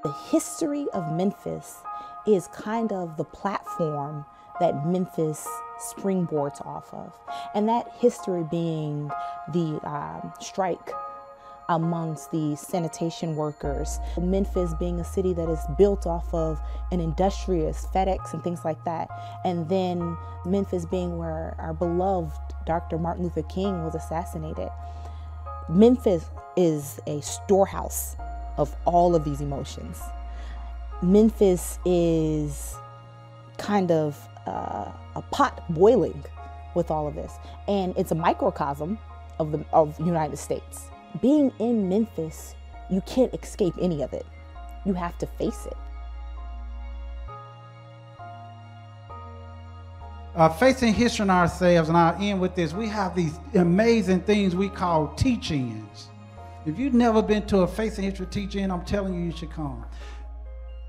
The history of Memphis is kind of the platform that Memphis springboards off of. And that history being the strike amongst the sanitation workers. Memphis being a city that is built off of an industrious FedEx and things like that. And then Memphis being where our beloved Dr. Martin Luther King was assassinated. Memphis is a storehouse of all of these emotions. Memphis is kind of a pot boiling with all of this, and it's a microcosm of the United States. Being in Memphis, you can't escape any of it. You have to face it. Facing history in ourselves, and I'll end with this, we have these amazing things we call teach-ins. If you've never been to a Facing History teach-in, I'm telling you, you should come.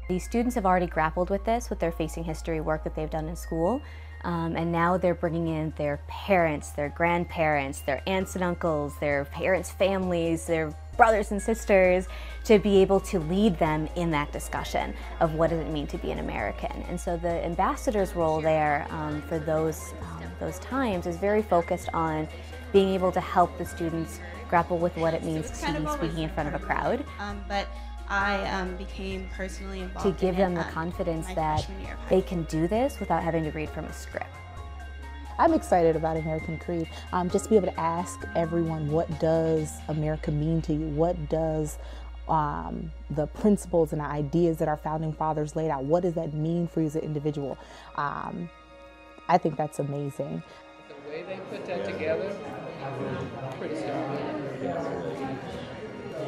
These students have already grappled with this, with their Facing History work that they've done in school, and now they're bringing in their parents, their grandparents, their aunts and uncles, their parents' families, their brothers and sisters, to be able to lead them in that discussion of what does it mean to be an American. And so the ambassador's role there for those times is very focused on being able to help the students grapple with what it means to be speaking in front of a crowd. But I became personally involved to give them the confidence that they can do this without having to read from a script. I'm excited about American Creed. Just to be able to ask everyone, what does America mean to you? What does the principles and the ideas that our founding fathers laid out, what does that mean for you as an individual? I think that's amazing. The way they put that together, pretty strong.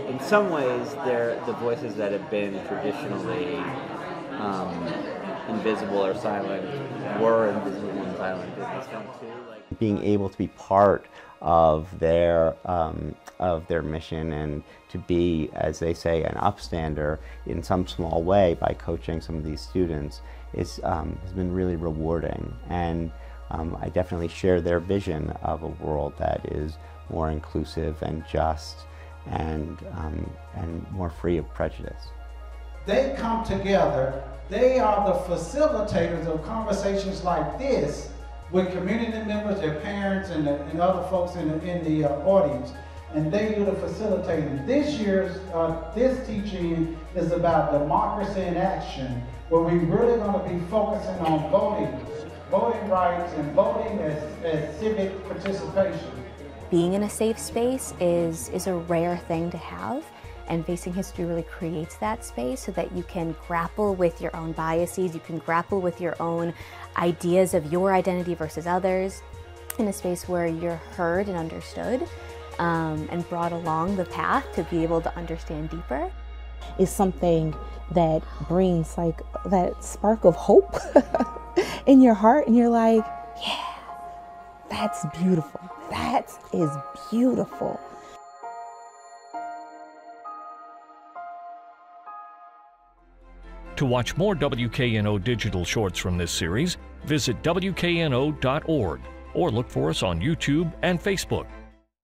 In some ways, they're the voices that have been traditionally invisible or silent, were invisible and silent in this film too. Like being able to be part of their mission and to be, as they say, an upstander in some small way by coaching some of these students has been really rewarding. And I definitely share their vision of a world that is more inclusive and just and more free of prejudice. They come together. They are the facilitators of conversations like this with community members, their parents, and other folks in the audience. And they do the facilitating. This year's this teaching is about democracy in action, where we're really going to be focusing on voting rights and voting as civic participation. Being in a safe space is a rare thing to have, and Facing History really creates that space so that you can grapple with your own biases, you can grapple with your own ideas of your identity versus others, in a space where you're heard and understood and brought along the path to be able to understand deeper. It's something that brings like that spark of hope in your heart, and you're like, yeah, that's beautiful. That is beautiful. To watch more WKNO digital shorts from this series, visit WKNO.org or look for us on YouTube and Facebook.